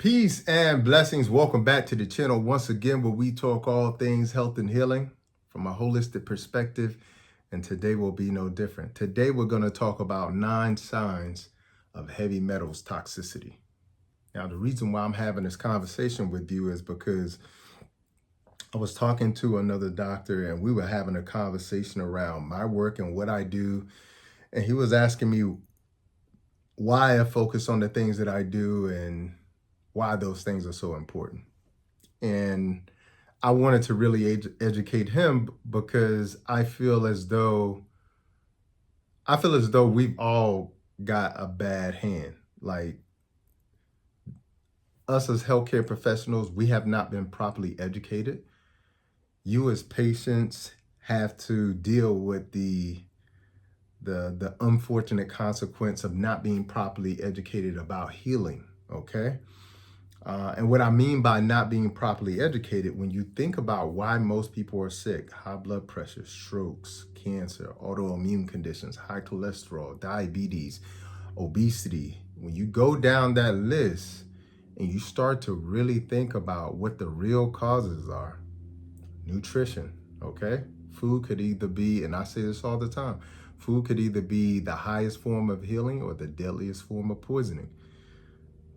Peace and blessings. Welcome back to the channel once again, where we talk all things health and healing from a holistic perspective. And today will be no different. Today, we're going to talk about 9 signs of heavy metals toxicity. Now, the reason why I'm having this conversation with you is because I was talking to another doctor and we were having a conversation around my work and what I do. And he was asking me why I focus on the things that I do and why those things are so important. And I wanted to really educate him because I feel as though we've all got a bad hand. Like, us as healthcare professionals, we have not been properly educated. You as patients have to deal with the unfortunate consequence of not being properly educated about healing. Okay. And what I mean by not being properly educated, when you think about why most people are sick: high blood pressure, strokes, cancer, autoimmune conditions, high cholesterol, diabetes, obesity, when you go down that list and you start to really think about what the real causes are: nutrition, okay? Food could either be, and I say this all the time, food could either be the highest form of healing or the deadliest form of poisoning.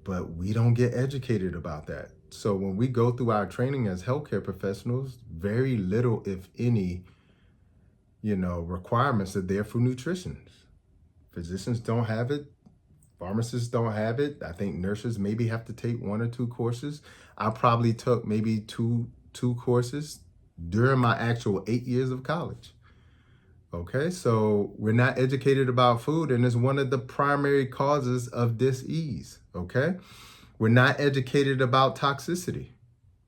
But we don't get educated about that. So when we go through our training as healthcare professionals, very little, if any, requirements are there for nutrition. Physicians don't have it. Pharmacists don't have it. I think nurses maybe have to take 1 or 2 courses. I probably took maybe two courses during my actual 8 years of college. Okay, so we're not educated about food, and it's one of the primary causes of dis-ease. Okay, we're not educated about toxicity.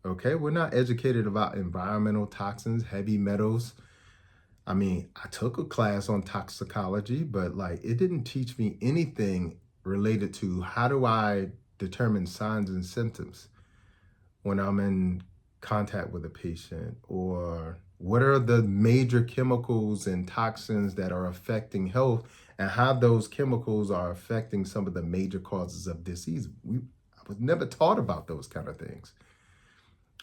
Okay, we're not educated about environmental toxins, heavy metals. I mean, I took a class on toxicology, but like, it didn't teach me anything related to how do I determine signs and symptoms when I'm in contact with a patient, or what are the major chemicals and toxins that are affecting health, and how those chemicals are affecting some of the major causes of disease. I was never taught about those kind of things.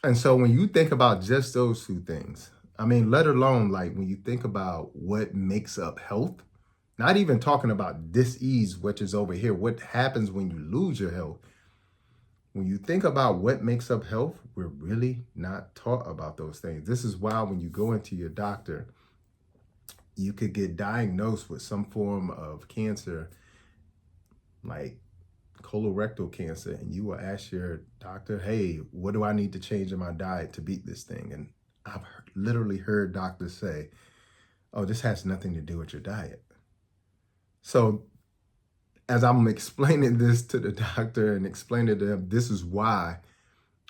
And so when you think about just those 2 things, I mean, let alone like when you think about what makes up health, not even talking about dis-ease, which is over here, what happens when you lose your health. When you think about what makes up health, we're really not taught about those things. This is why when you go into your doctor, you could get diagnosed with some form of cancer, like colorectal cancer, and you will ask your doctor, hey, what do I need to change in my diet to beat this thing? And I've literally heard doctors say, oh, this has nothing to do with your diet. So as I'm explaining this to the doctor and explaining to them, this is why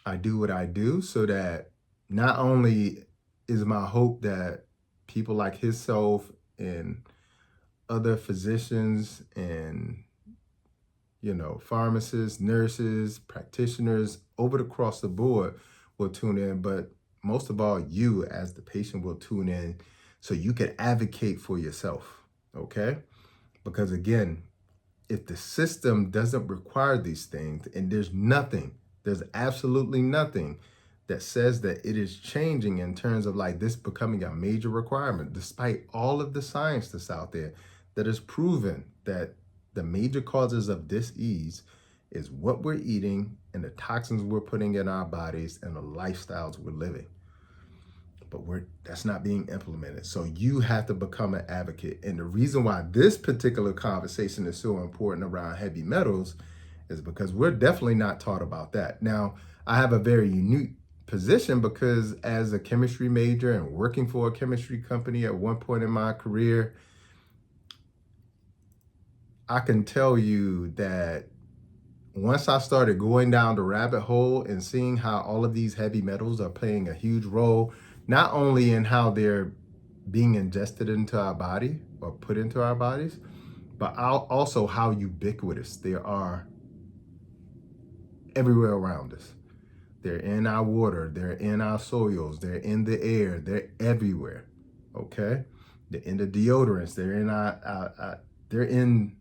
I do what I do, so that not only is my hope that people like himself and other physicians and, pharmacists, nurses, practitioners over across the board will tune in, but most of all, you as the patient will tune in so you can advocate for yourself, okay? Because again, if the system doesn't require these things, and there's absolutely nothing that says that it is changing in terms of like this becoming a major requirement, despite all of the science that's out there that has proven that the major causes of dis-ease is what we're eating and the toxins we're putting in our bodies and the lifestyles we're living. But that's not being implemented. So you have to become an advocate. And the reason why this particular conversation is so important around heavy metals is because we're definitely not taught about that. Now, I have a very unique position because as a chemistry major and working for a chemistry company at one point in my career, I can tell you that once I started going down the rabbit hole and seeing how all of these heavy metals are playing a huge role, not only in how they're being ingested into our body or put into our bodies, but also how ubiquitous they are everywhere around us. They're in our water, they're in our soils, they're in the air, they're everywhere. Okay, they're in the deodorants, they're in they're in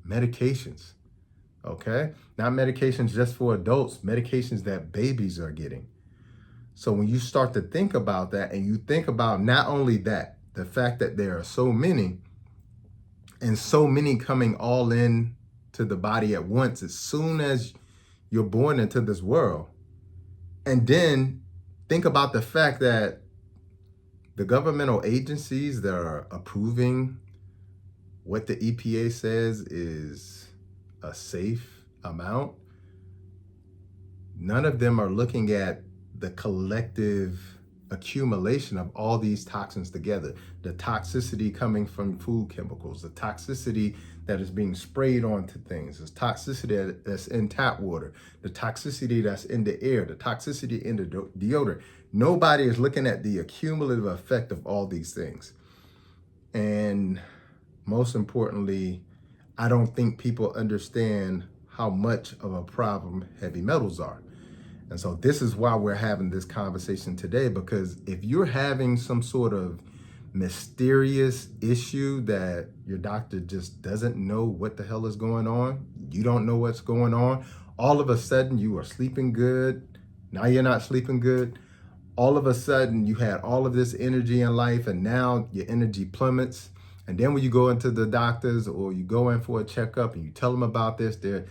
medications. okay? Not medications just for adults, medications that babies are getting. So when you start to think about that, and you think about not only that, the fact that there are so many, and so many coming all in to the body at once as soon as you're born into this world. And then think about the fact that the governmental agencies that are approving what the EPA says is a safe amount, none of them are looking at the collective accumulation of all these toxins together. The toxicity coming from food chemicals, the toxicity that is being sprayed onto things, the toxicity that's in tap water, the toxicity that's in the air, the toxicity in the deodorant. Nobody is looking at the cumulative effect of all these things. And most importantly, I don't think people understand how much of a problem heavy metals are. And so this is why we're having this conversation today, because if you're having some sort of mysterious issue that your doctor just doesn't know what the hell is going on, you don't know what's going on, all of a sudden you are sleeping good, now you're not sleeping good, all of a sudden you had all of this energy in life and now your energy plummets. And then when you go into the doctors or you go in for a checkup and you tell them about this, the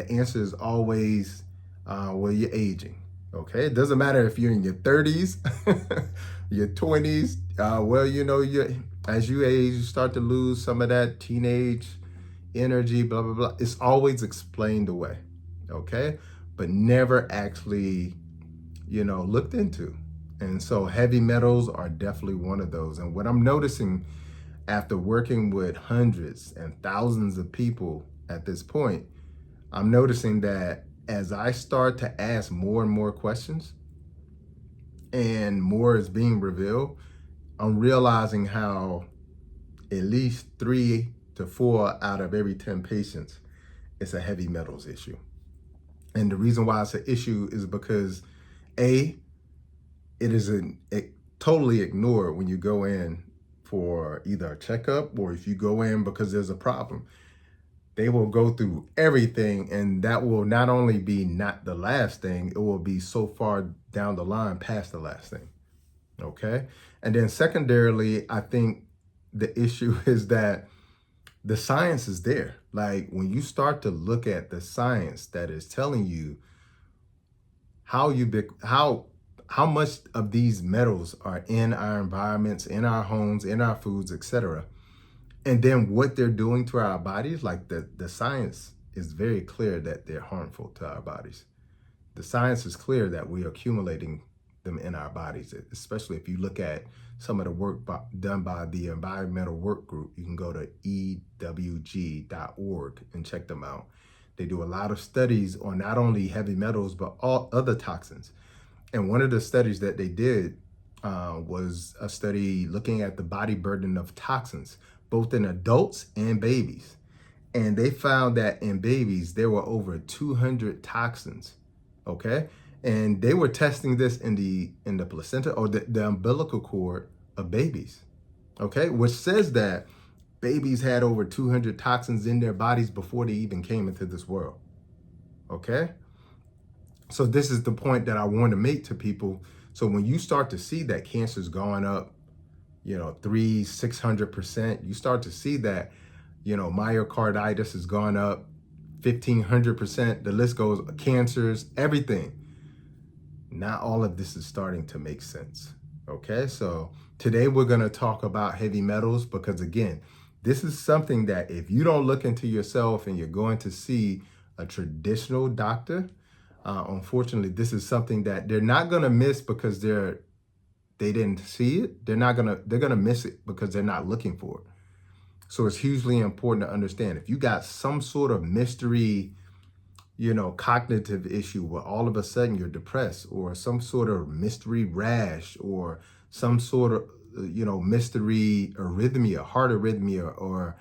answer is always, well, you're aging. Okay, it doesn't matter if you're in your 30s, your 20s. Well, you know, as you age, you start to lose some of that teenage energy, blah, blah, blah. It's always explained away, okay? But never actually, looked into. And so heavy metals are definitely one of those. And what I'm noticing after working with hundreds and thousands of people at this point, I'm noticing that as I start to ask more and more questions and more is being revealed, I'm realizing how at least 3 to 4 out of every 10 patients, it's a heavy metals issue. And the reason why it's an issue is because it is totally ignored when you go in for either a checkup or if you go in because there's a problem. They will go through everything, and that will not only be not the last thing, it will be so far down the line past the last thing, okay? And then secondarily, I think the issue is that the science is there. Like when you start to look at the science that is telling you how much of these metals are in our environments, in our homes, in our foods, etc., and then what they're doing to our bodies, like the science is very clear that they're harmful to our bodies. The science is clear that we're accumulating them in our bodies, especially if you look at some of the work done by the Environmental Work Group. You can go to ewg.org and check them out. They do a lot of studies on not only heavy metals, but all other toxins. And one of the studies that they did was a study looking at the body burden of toxins, both in adults and babies. And they found that in babies, there were over 200 toxins, okay? And they were testing this in the placenta or the umbilical cord of babies, okay? Which says that babies had over 200 toxins in their bodies before they even came into this world, okay? So this is the point that I want to make to people. So when you start to see that cancer's going up, 600%, you start to see that, myocarditis has gone up 1,500%. The list goes, cancers, everything. Not all of this is starting to make sense. Okay, so today we're going to talk about heavy metals because, again, this is something that if you don't look into yourself and you're going to see a traditional doctor, unfortunately, this is something that they're not going to miss because they didn't see it. They're going to miss it because they're not looking for it. So it's hugely important to understand if you got some sort of mystery, cognitive issue where all of a sudden you're depressed, or some sort of mystery rash, or some sort of, mystery arrhythmia, heart arrhythmia, or,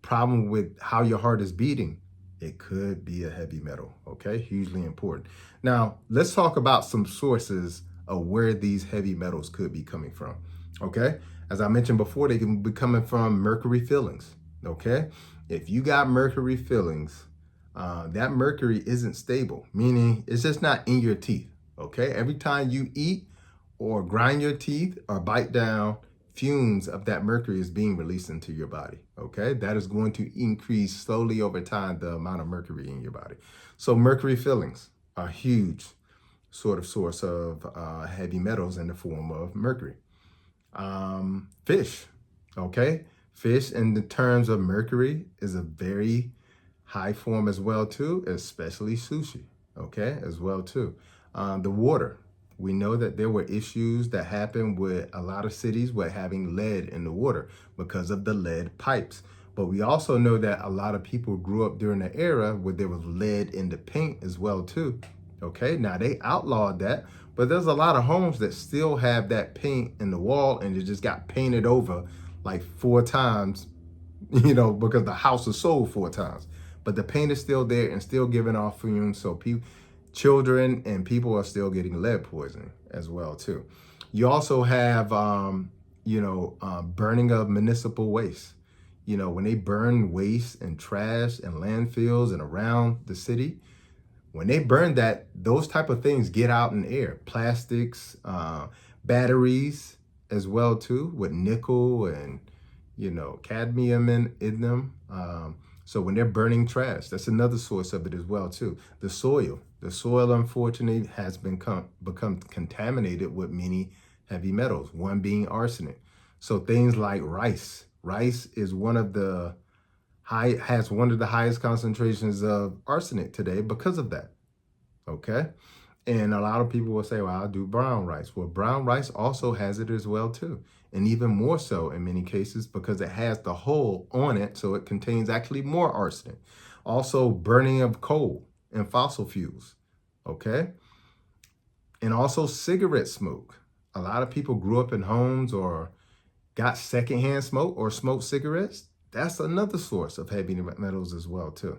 problem with how your heart is beating, it could be a heavy metal, okay? Hugely important. Now, let's talk about some sources of where these heavy metals could be coming from, okay? As I mentioned before, they can be coming from mercury fillings, okay? If you got mercury fillings, that mercury isn't stable, meaning it's just not in your teeth. Okay, every time you eat or grind your teeth or bite down, fumes of that mercury is being released into your body. Okay, that is going to increase slowly over time the amount of mercury in your body. So mercury fillings are huge sort of source of heavy metals in the form of mercury. Fish, okay? Fish in the terms of mercury is a very high form as well too, especially sushi, okay, as well too. The water, we know that there were issues that happened with a lot of cities with having lead in the water because of the lead pipes. But we also know that a lot of people grew up during the era where there was lead in the paint as well too. Okay, now they outlawed that, but there's a lot of homes that still have that paint in the wall and it just got painted over like 4 times, because the house was sold 4 times. But the paint is still there and still giving off fumes. So children and people are still getting lead poisoning as well too. You also have, burning of municipal waste. When they burn waste and trash and landfills and around the city, when they burn that, those type of things get out in the air. Plastics, batteries as well too, with nickel and cadmium in them. So when they're burning trash, that's another source of it as well too. The soil unfortunately has become contaminated with many heavy metals, one being arsenic. So things like rice is has one of the highest concentrations of arsenic today because of that. Okay. And a lot of people will say, well, I'll do brown rice. Well, brown rice also has it as well too. And even more so in many cases because it has the hull on it. So it contains actually more arsenic. Also burning of coal and fossil fuels. Okay. And also cigarette smoke. A lot of people grew up in homes or got secondhand smoke or smoked cigarettes. That's another source of heavy metals as well too.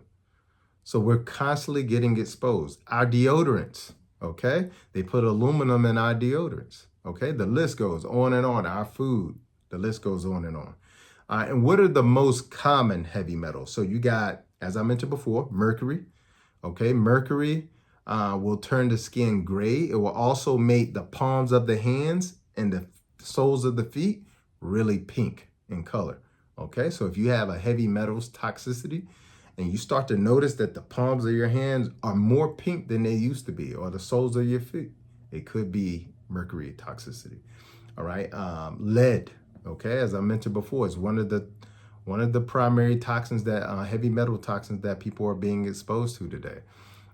So we're constantly getting exposed. Our deodorants, okay? They put aluminum in our deodorants, okay? The list goes on and on. Our food, the list goes on and on. And what are the most common heavy metals? So you got, as I mentioned before, mercury, okay? Mercury will turn the skin gray. It will also make the palms of the hands and the soles of the feet really pink in color. Okay, so if you have a heavy metals toxicity and you start to notice that the palms of your hands are more pink than they used to be, or the soles of your feet, it could be mercury toxicity. All right, lead. Okay, as I mentioned before, is one of the primary toxins that heavy metal toxins that people are being exposed to today.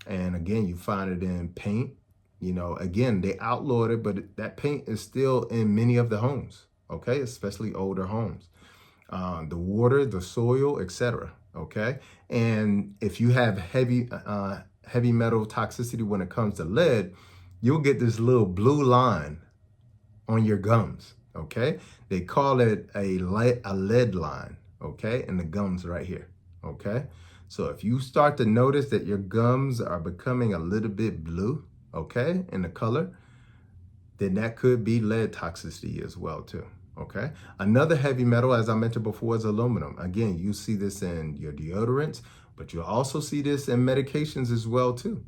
And again, you find it in paint. Again, they outlawed it, but that paint is still in many of the homes. Okay, especially older homes. The water, the soil, etc. Okay, and if you have heavy metal toxicity when it comes to lead, you'll get this little blue line on your gums. Okay, they call it a lead line. Okay, and the gums right here. Okay, so if you start to notice that your gums are becoming a little bit blue, okay, in the color, then that could be lead toxicity as well too. Okay. Another heavy metal, as I mentioned before, is aluminum. Again, you see this in your deodorants, but you also see this in medications as well too.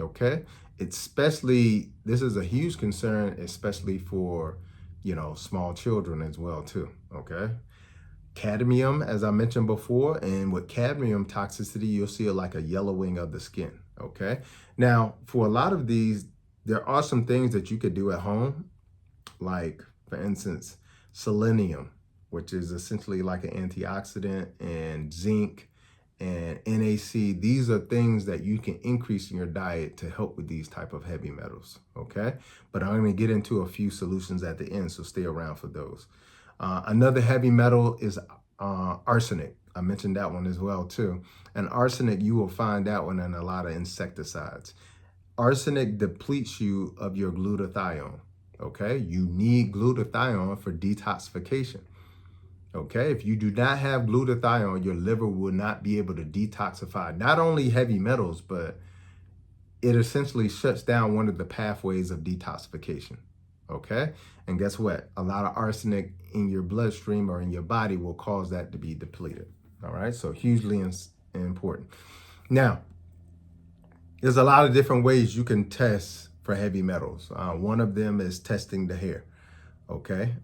Okay. Especially, this is a huge concern, especially for, small children as well too. Okay. Cadmium, as I mentioned before, and with cadmium toxicity, you'll see it like a yellowing of the skin. Okay. Now, for a lot of these, there are some things that you could do at home, like, for instance, selenium, which is essentially like an antioxidant, and zinc and NaC. These are things that you can increase in your diet to help with these type of heavy metals, okay? But I'm going to get into a few solutions at the end, so stay around for those. Another heavy metal is arsenic. I mentioned that one as well too. And arsenic, you will find that one in a lot of insecticides. Arsenic depletes you of your glutathione. Okay, you need glutathione for detoxification. Okay, if you do not have glutathione, your liver will not be able to detoxify not only heavy metals, but it essentially shuts down one of the pathways of detoxification. Okay, and guess what? A lot of arsenic in your bloodstream or in your body will cause that to be depleted. All right, so hugely important. Now, there's a lot of different ways you can test for heavy metals. One of them is testing the hair. Okay,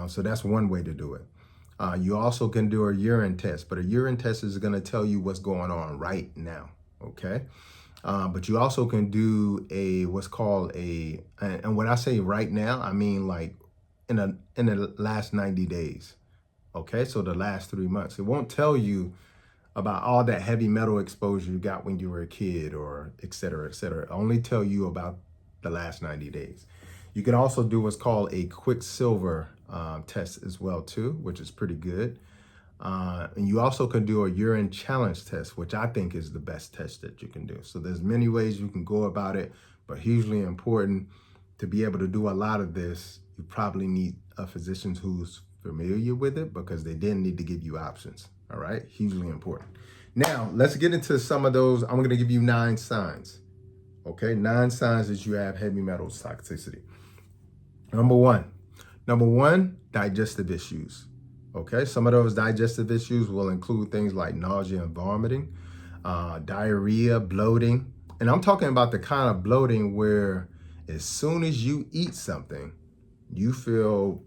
so that's one way to do it. You also can do a urine test, but a urine test is going to tell you what's going on right now. Okay, but you also can do a what's called and when I say right now, I mean like in the last 90 days. Okay, so the last 3 months. It won't tell you about all that heavy metal exposure you got when you were a kid or et cetera, et cetera. It'll only tell you about the last 90 days. You can also do what's called a quicksilver test as well too, which is pretty good. And you also can do a urine challenge test, which I think is the best test that you can do. So there's many ways you can go about it, but hugely important to be able to do a lot of this. You probably need a physician who's familiar with it because they then need to give you options. All right, hugely important. Now let's get into some of those. I'm going to give you 9 signs. Okay, 9 signs that you have heavy metals toxicity. Number one, digestive issues. Okay, some of those digestive issues will include things like nausea and vomiting, diarrhea, bloating. And I'm talking about the kind of bloating where as soon as you eat something, you feel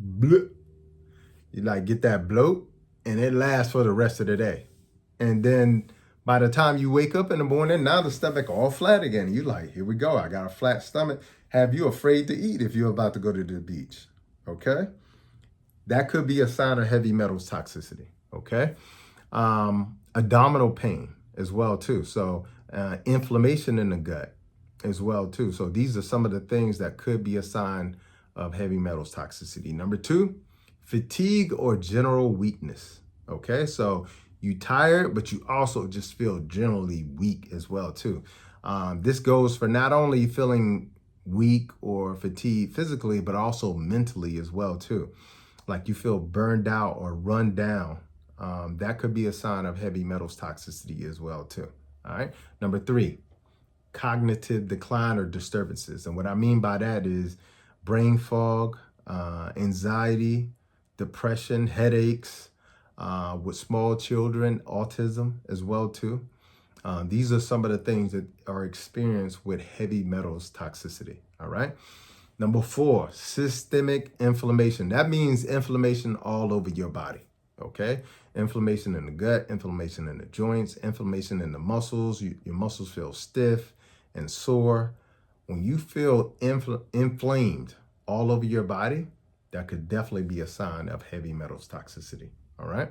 bleh. You like get that bloat and it lasts for the rest of the day. And then by the time you wake up in the morning, now the stomach all flat again. You like, here we go. I got a flat stomach. Have you afraid to eat if you're about to go to the beach? Okay. That could be a sign of heavy metals toxicity. Okay. Abdominal pain as well too. So inflammation in the gut as well too. So these are some of the things that could be a sign of heavy metals toxicity. Number 2, fatigue or general weakness. Okay. So you tired, but you also just feel generally weak as well too. This goes for not only feeling weak or fatigued physically, but also mentally as well too. Like you feel burned out or run down. That could be a sign of heavy metals toxicity as well too. All right. Number 3, cognitive decline or disturbances. And what I mean by that is brain fog, anxiety, depression, headaches, with small children, autism as well too. These are some of the things that are experienced with heavy metals toxicity. All right. Number 4, systemic inflammation. That means inflammation all over your body. Okay. Inflammation in the gut, inflammation in the joints, inflammation in the muscles. Your muscles feel stiff and sore. When you feel inflamed all over your body, that could definitely be a sign of heavy metals toxicity. All right.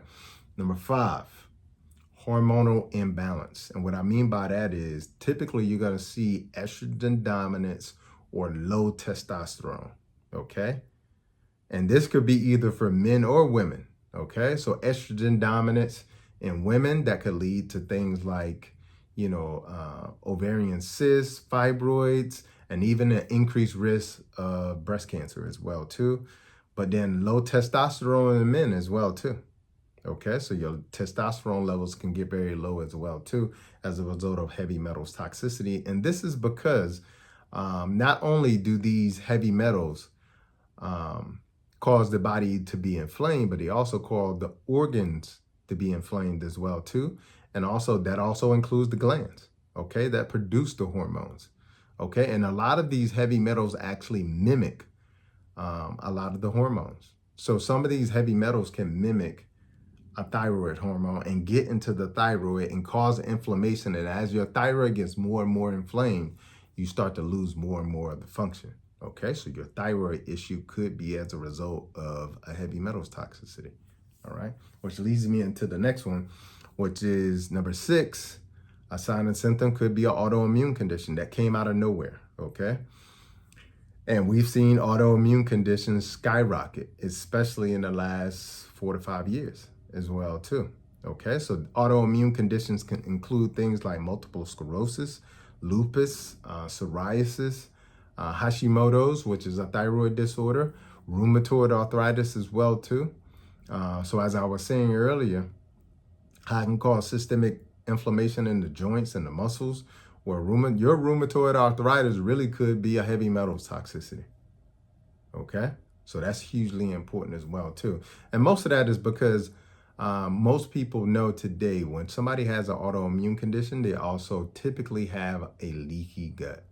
Number 5, hormonal imbalance. And what I mean by that is typically you're going to see estrogen dominance or low testosterone. Okay. And this could be either for men or women. Okay. So estrogen dominance in women, that could lead to things like, ovarian cysts, fibroids, and even an increased risk of breast cancer as well too. But then low testosterone in men as well too. Okay, so your testosterone levels can get very low as well too as a result of heavy metals toxicity. And this is because not only do these heavy metals cause the body to be inflamed, but they also cause the organs to be inflamed as well too. And also that also includes the glands, okay, that produce the hormones. Okay, and a lot of these heavy metals actually mimic a lot of the hormones. So some of these heavy metals can mimic a thyroid hormone and get into the thyroid and cause inflammation. And as your thyroid gets more and more inflamed, you start to lose more and more of the function. Okay, so your thyroid issue could be as a result of a heavy metals toxicity. All right, which leads me into the next one, which is number 6. A sign and symptom could be an autoimmune condition that came out of nowhere. Okay. And we've seen autoimmune conditions skyrocket, especially in the last 4 to 5 years as well too. Okay, so autoimmune conditions can include things like multiple sclerosis, lupus, psoriasis, Hashimoto's, which is a thyroid disorder, rheumatoid arthritis as well too. So as I was saying earlier, I can cause systemic inflammation in the joints and the muscles, where your rheumatoid arthritis really could be a heavy metals toxicity. Okay, so that's hugely important as well too. And most of that is because Most people know today when somebody has an autoimmune condition, they also typically have a leaky gut.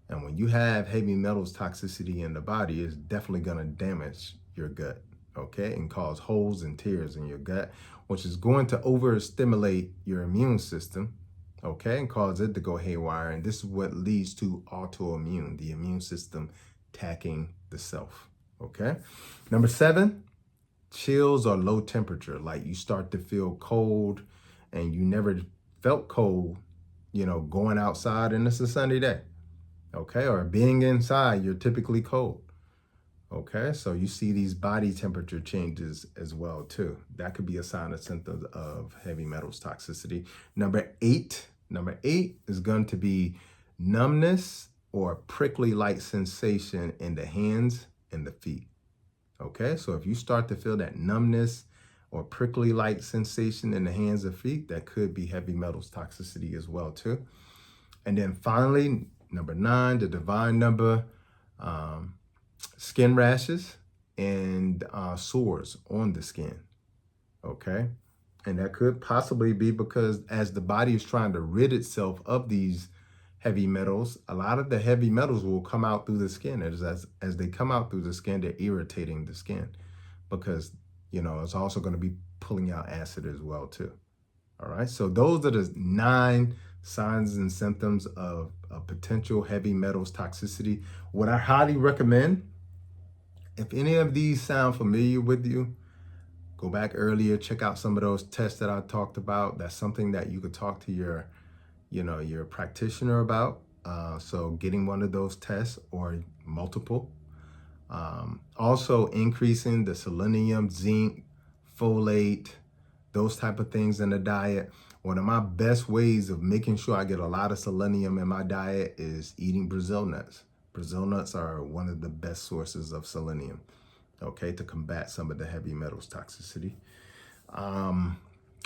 And when you have heavy metals toxicity in the body, it's definitely going to damage your gut, okay, and cause holes and tears in your gut, which is going to overstimulate your immune system, okay, and cause it to go haywire. And this is what leads to autoimmune, the immune system attacking the self, okay. Number 7, chills or low temperature, like you start to feel cold and you never felt cold, going outside and it's a sunny day. Okay, or being inside, you're typically cold. Okay, so you see these body temperature changes as well too. That could be a sign of symptoms of heavy metals toxicity. Number eight is going to be numbness or prickly light sensation in the hands and the feet. Okay, so if you start to feel that numbness or prickly light sensation in the hands and feet, that could be heavy metals toxicity as well too. And then finally, number 9, the divine number, skin rashes and sores on the skin, okay? And that could possibly be because as the body is trying to rid itself of these heavy metals, a lot of the heavy metals will come out through the skin. As they come out through the skin, they're irritating the skin because, it's also going to be pulling out acid as well too. All right, so those are the 9 signs and symptoms of potential heavy metals toxicity. What I highly recommend, if any of these sound familiar with you, go back earlier, check out some of those tests that I talked about. That's something that you could talk to your practitioner about. So getting one of those tests or multiple. Also increasing the selenium, zinc, folate, those type of things in the diet. One of my best ways of making sure I get a lot of selenium in my diet is eating Brazil nuts. Brazil nuts are one of the best sources of selenium, okay, to combat some of the heavy metals toxicity.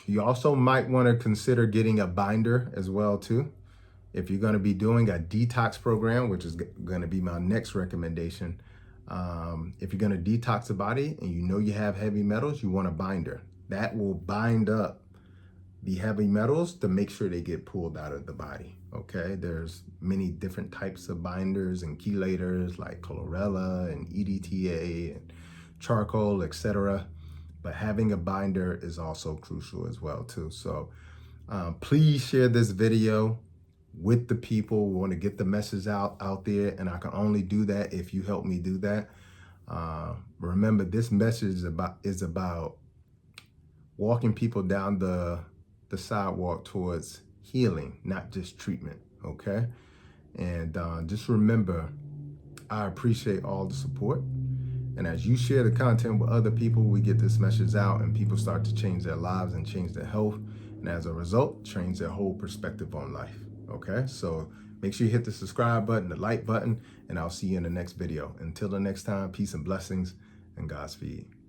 You also might want to consider getting a binder as well too. If you're going to be doing a detox program, which is going to be my next recommendation, if you're going to detox the body and you have heavy metals, you want a binder. That will bind up the heavy metals to make sure they get pulled out of the body, okay? There's many different types of binders and chelators like chlorella and EDTA and charcoal, etc. But having a binder is also crucial as well too. So please share this video with the people. We want to get the message out there, and I can only do that if you help me do that. Remember, this message is about walking people down the sidewalk towards healing, not just treatment, okay? And just remember, I appreciate all the support. And as you share the content with other people, we get this message out and people start to change their lives and change their health. And as a result, change their whole perspective on life, okay? So make sure you hit the subscribe button, the like button, and I'll see you in the next video. Until the next time, peace and blessings and Godspeed.